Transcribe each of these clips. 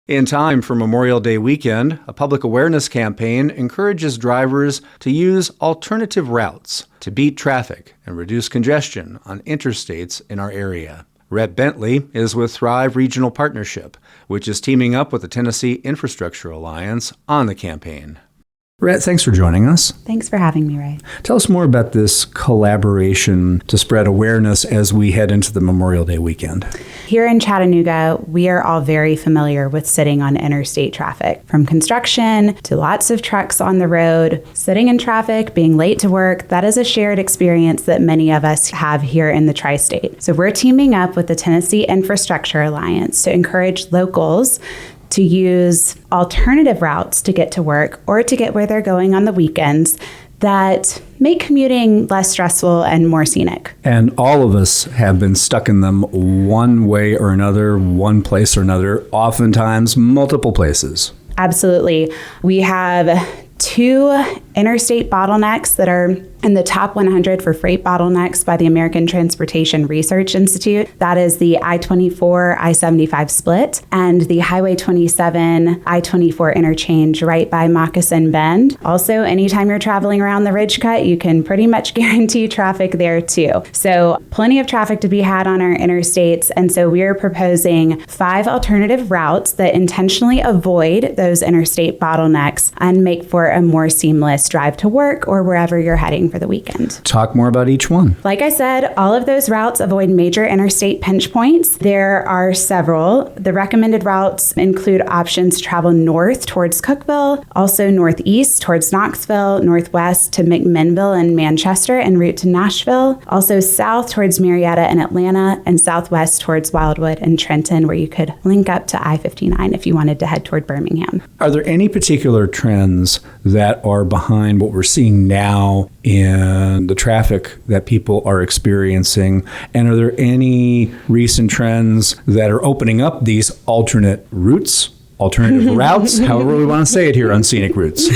In time for Memorial Day weekend, a public awareness campaign encourages drivers to use alternative routes to beat traffic and reduce congestion on interstates in our area. Rhett Bentley is with Thrive Regional Partnership, which is teaming up with the Tennessee Infrastructure Alliance on the campaign. Rhett, thanks for joining us. Thanks for having me, Ray. Tell us more about this collaboration to spread awareness as we head into the Memorial Day weekend. Here in Chattanooga, we are all very familiar with sitting on interstate traffic. From construction to lots of trucks on the road, sitting in traffic, being late to work, that is a shared experience that many of us have here in the tri-state. So we're teaming up with the Tennessee Infrastructure Alliance to encourage locals to use alternative routes to get to work or to get where they're going on the weekends that make commuting less stressful and more scenic. And all of us have been stuck in them one way or another, one place or another, oftentimes multiple places. Absolutely. We have 2 interstate bottlenecks that are in the top 100 for freight bottlenecks by the American Transportation Research Institute. That is the I-24, I-75 split and the Highway 27, I-24 interchange right by Moccasin Bend. Also, anytime you're traveling around the Ridge Cut, you can pretty much guarantee traffic there too. So plenty of traffic to be had on our interstates. And so we're proposing 5 alternative routes that intentionally avoid those interstate bottlenecks and make for a more seamless drive to work or wherever you're heading for the weekend. Talk more about each one. Like I said, all of those routes avoid major interstate pinch points. There are several. The recommended routes include options to travel north towards Cookeville, also northeast towards Knoxville, northwest to McMinnville and Manchester en route to Nashville, also south towards Marietta and Atlanta, and southwest towards Wildwood and Trenton, where you could link up to I-59 if you wanted to head toward Birmingham. Are there any particular trends that are behind what we're seeing now in the traffic that people are experiencing? And are there any recent trends that are opening up these alternate routes, alternative routes, however we want to say it here on Scenic Routes?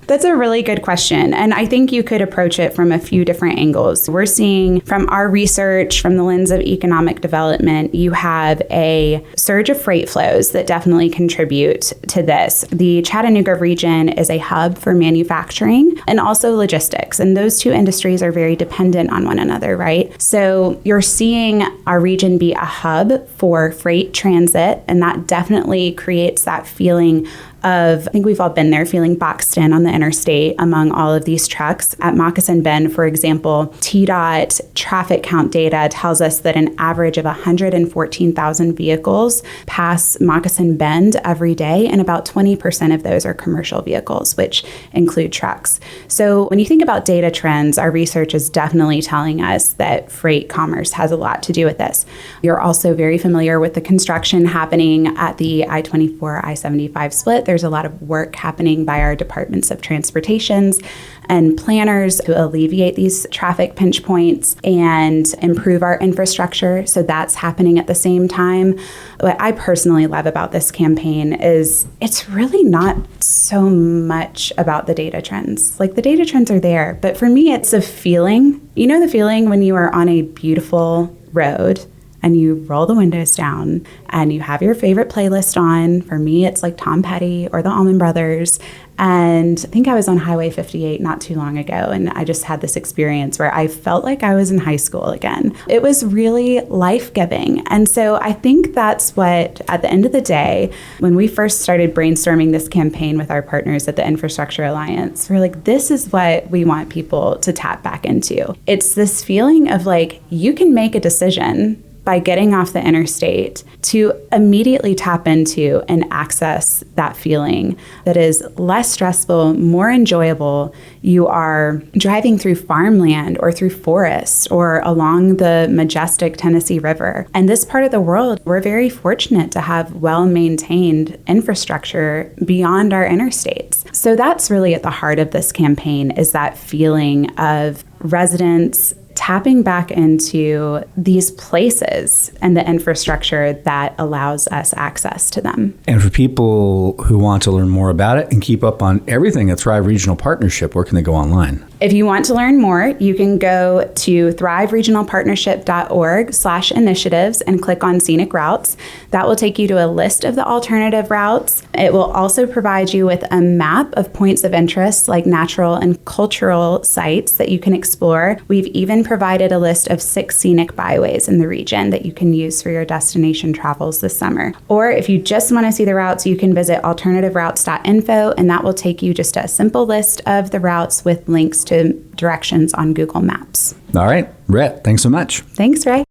That's a really good question. And I think you could approach it from a few different angles. We're seeing from our research, from the lens of economic development, you have a surge of freight flows that definitely contribute to this. The Chattanooga region is a hub for manufacturing and also logistics. And those two industries are very dependent on one another, right? So you're seeing our region be a hub for freight transit, and that definitely creates that feeling of, I think we've all been there, feeling boxed in on the interstate among all of these trucks. At Moccasin Bend, for example, TDOT traffic count data tells us that an average of 114,000 vehicles pass Moccasin Bend every day, and about 20% of those are commercial vehicles, which include trucks. So when you think about data trends, our research is definitely telling us that freight commerce has a lot to do with this. You're also very familiar with the construction happening at the I-24, I-75 split. There's a lot of work happening by our departments of transportations and planners to alleviate these traffic pinch points and improve our infrastructure. So that's happening at the same time. What I personally love about this campaign is it's really not so much about the data trends. Like, the data trends are there, but for me, it's a feeling. You know the feeling when you are on a beautiful road and you roll the windows down and you have your favorite playlist on. For me, it's like Tom Petty or the Allman Brothers. And I think I was on Highway 58 not too long ago, and I just had this experience where I felt like I was in high school again. It was really life-giving. And so I think that's what, at the end of the day, when we first started brainstorming this campaign with our partners at the Infrastructure Alliance, we're like, this is what we want people to tap back into. It's this feeling of like, you can make a decision by getting off the interstate to immediately tap into and access that feeling that is less stressful, more enjoyable. You are driving through farmland or through forest or along the majestic Tennessee River. And this part of the world, we're very fortunate to have well-maintained infrastructure beyond our interstates. So that's really at the heart of this campaign, is that feeling of residents tapping back into these places and the infrastructure that allows us access to them. And for people who want to learn more about it and keep up on everything at Thrive Regional Partnership, where can they go online? If you want to learn more, you can go to thriveregionalpartnership.org/initiatives and click on Scenic Routes. That will take you to a list of the alternative routes. It will also provide you with a map of points of interest like natural and cultural sites that you can explore. We've even provided a list of 6 scenic byways in the region that you can use for your destination travels this summer. Or if you just want to see the routes, you can visit alternativeroutes.info, and that will take you just a simple list of the routes with links to directions on Google Maps. All right, Rhett, thanks so much. Thanks, Ray.